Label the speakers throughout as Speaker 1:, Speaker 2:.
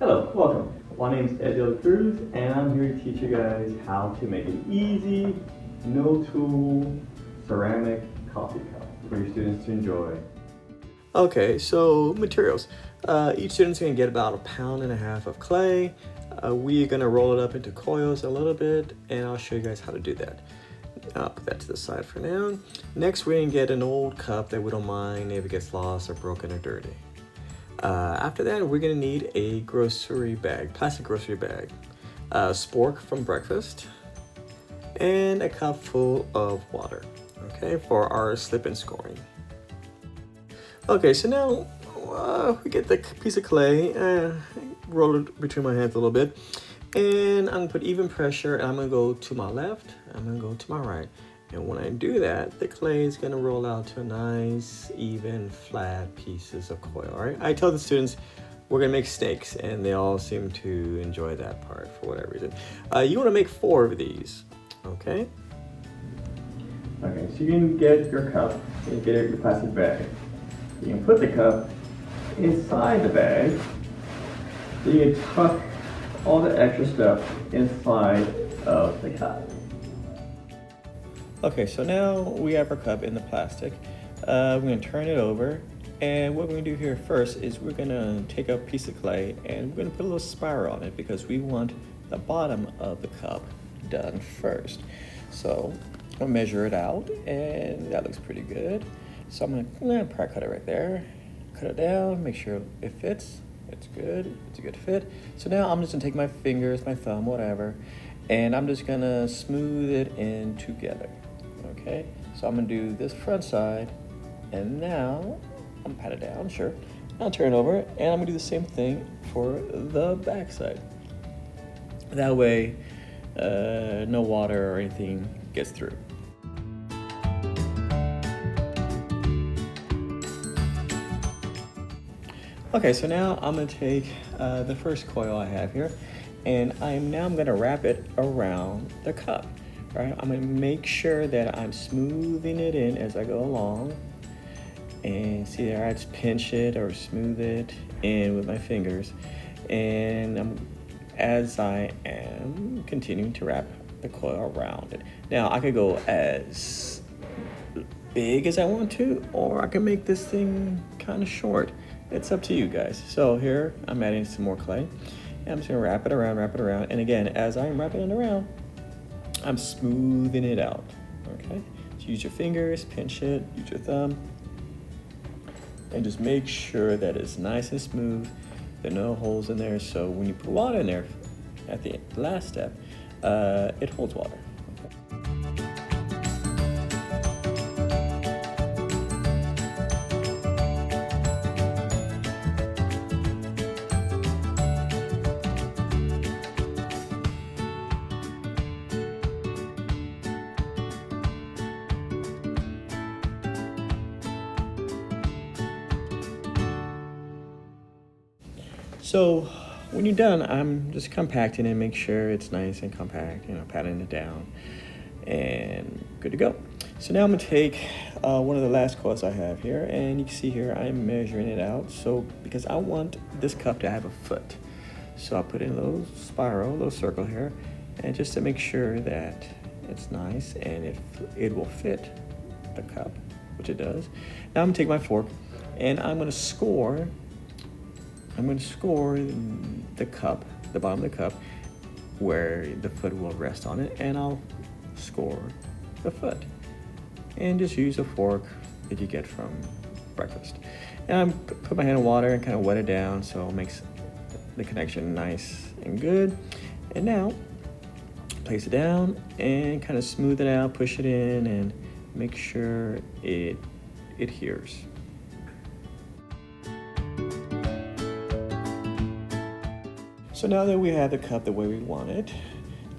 Speaker 1: Hello, welcome. My name is Edil Cruz and I'm here to teach you guys how to make an easy, no-tool ceramic coffee cup for your students to enjoy.
Speaker 2: Okay, so materials. Each student's gonna get about 1.5 pounds of clay. We're gonna roll it up into coils a little bit, and I'll show you guys how to do that. I'll put that to the side for now. Next, we're gonna get an old cup that we don't mind if it gets lost or broken or dirty. After that, we're gonna need a grocery bag, plastic grocery bag, a spork from breakfast, and a cup full of water, okay, for our slip and scoring. Okay, so now we get the piece of clay, roll it between my hands a little bit, and I'm gonna put even pressure, and I'm gonna go to my left, I'm gonna go to my right. And when I do that, the clay is gonna roll out to a nice, even, flat pieces of coil, all right? I tell the students we're gonna make snakes, and they all seem to enjoy that part for whatever reason. You wanna make 4 of these, okay?
Speaker 1: Okay, so you can get your cup and get your plastic bag. You can put the cup inside the bag, so you can tuck all the extra stuff inside of the cup.
Speaker 2: Okay, so now we have our cup in the plastic. We're gonna turn it over, and what we're gonna do here first is we're gonna take a piece of clay and we're gonna put a little spiral on it because we want the bottom of the cup done first. So I'll measure it out, and that looks pretty good. So I'm gonna probably cut it right there, cut it down, make sure it fits. It's good, it's a good fit. So now I'm just gonna take my fingers, my thumb, whatever, and I'm just gonna smooth it in together. Okay, so I'm gonna do this front side, and now I'm pat it down, sure. I'll turn it over, and I'm gonna do the same thing for the back side. That way, no water or anything gets through. Okay, so now I'm gonna take the first coil I have here, and I'm gonna wrap it around the cup. Right, I'm gonna make sure that I'm smoothing it in as I go along. And see there, I just pinch it or smooth it in with my fingers. And as I am continuing to wrap the coil around it. Now I could go as big as I want to, or I can make this thing kind of short. It's up to you guys. So here, I'm adding some more clay. And I'm just gonna wrap it around. And again, as I'm wrapping it around, I'm smoothing it out, okay? So use your fingers, pinch it, use your thumb, and just make sure that it's nice and smooth. There are no holes in there, so when you put water in there at the last step, it holds water. So when you're done, I'm just compacting it, make sure it's nice and compact, patting it down, and good to go. So now I'm gonna take one of the last coils I have here, and you can see here I'm measuring it out. So because I want this cup to have a foot, so I'll put in a little spiral, a little circle here, and just to make sure that it's nice and it will fit the cup, which it does. Now I'm gonna take my fork, and I'm gonna score the cup, the bottom of the cup, where the foot will rest on it, and I'll score the foot. And just use a fork that you get from breakfast. And I put my hand in water and kind of wet it down so it makes the connection nice and good. And now, place it down and kind of smooth it out, push it in, and make sure it adheres. So now that we have the cup the way we want it,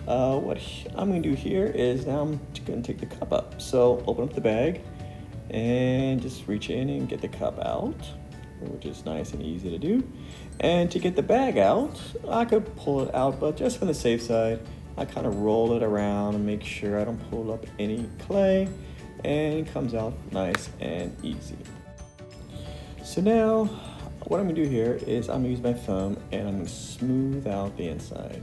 Speaker 2: what I'm going to do here is now I'm going to take the cup up. So open up the bag and just reach in and get the cup out, which is nice and easy to do. And to get the bag out, I could pull it out, but just for the safe side, I kind of roll it around and make sure I don't pull up any clay, and it comes out nice and easy. So now what I'm gonna do here is I'm gonna use my thumb and I'm gonna smooth out the inside.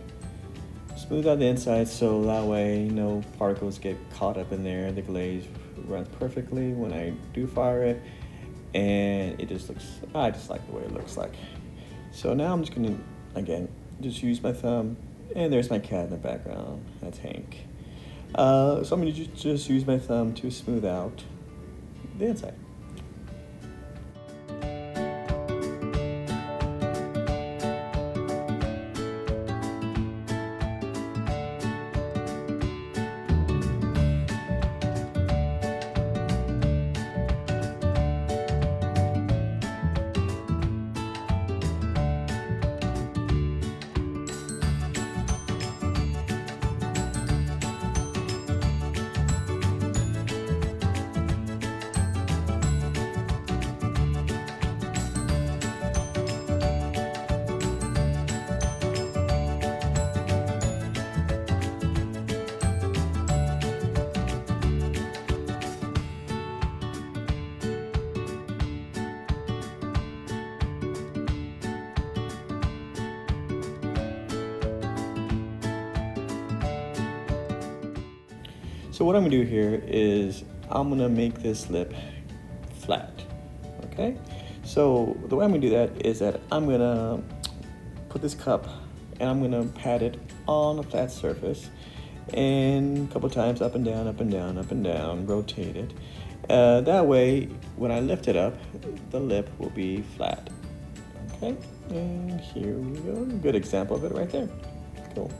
Speaker 2: Smooth out the inside so that way no particles get caught up in there. The glaze runs perfectly when I do fire it, and it just looks, I just like the way it looks like. So now I'm just gonna, again, just use my thumb, and there's my cat in the background. That's Hank. So I'm gonna just use my thumb to smooth out the inside. So what I'm gonna do here is I'm gonna make this lip flat, okay? So the way I'm gonna do that is that I'm gonna put this cup and I'm gonna pat it on a flat surface, and a couple times up and down, up and down, up and down, rotate it. That way, when I lift it up, the lip will be flat, okay? And here we go, good example of it right there, cool.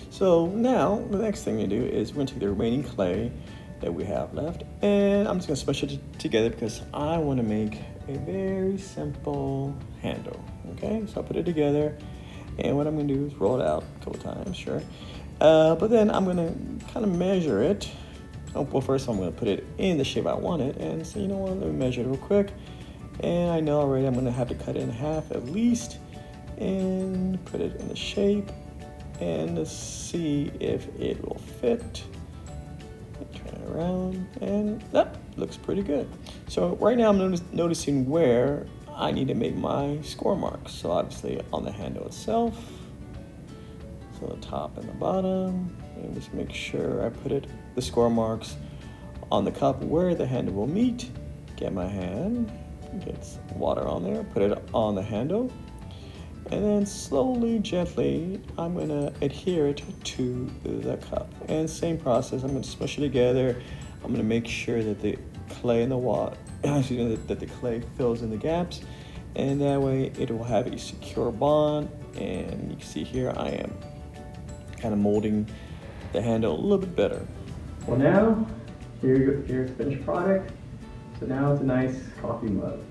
Speaker 2: So now the next thing to do is we're gonna take the remaining clay that we have left, and I'm just gonna smush it together because I want to make a very simple handle. Okay, so I'll put it together, and what I'm gonna do is roll it out a couple times, sure. But then I'm gonna kind of measure it. Oh, well, first I'm gonna put it in the shape I want it, and so you know what? Let me measure it real quick. And I know already I'm gonna have to cut it in half at least, and put it in the shape, and to see if it will fit. Turn it around, and that looks pretty good. So right now I'm noticing where I need to make my score marks. So obviously on the handle itself, so the top and the bottom, and just make sure I put the score marks on the cup where the handle will meet. Get my hand, get some water on there, put it on the handle, and then slowly, gently, I'm gonna adhere it to the cup. And same process, I'm gonna smush it together. I'm gonna make sure that the clay in the water, that the clay fills in the gaps, and that way it will have a secure bond. And you can see here I am kind of molding the handle a little bit better.
Speaker 1: Well, now here's the finished product. So now it's a nice coffee mug.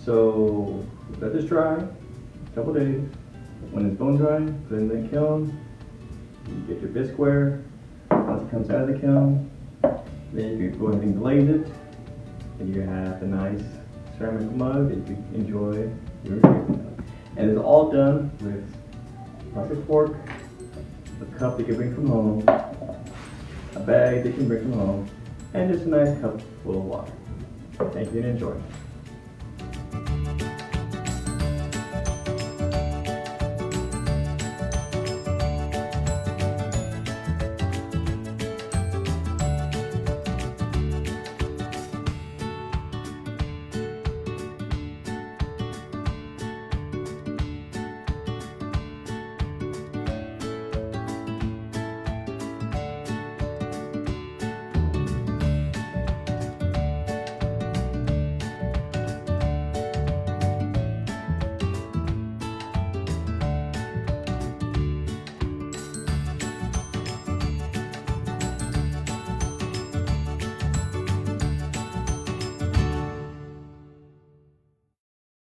Speaker 1: So let this dry a couple days. When it's bone dry, put it in the kiln. You get your bisqueware. Once it comes out of the kiln, then you can go ahead and glaze it, and you have a nice ceramic mug that you can enjoy your drinking. And it's all done with plastic fork, a cup that you can bring from home, a bag that you can bring from home, and just a nice cup full of water. Thank you and enjoy.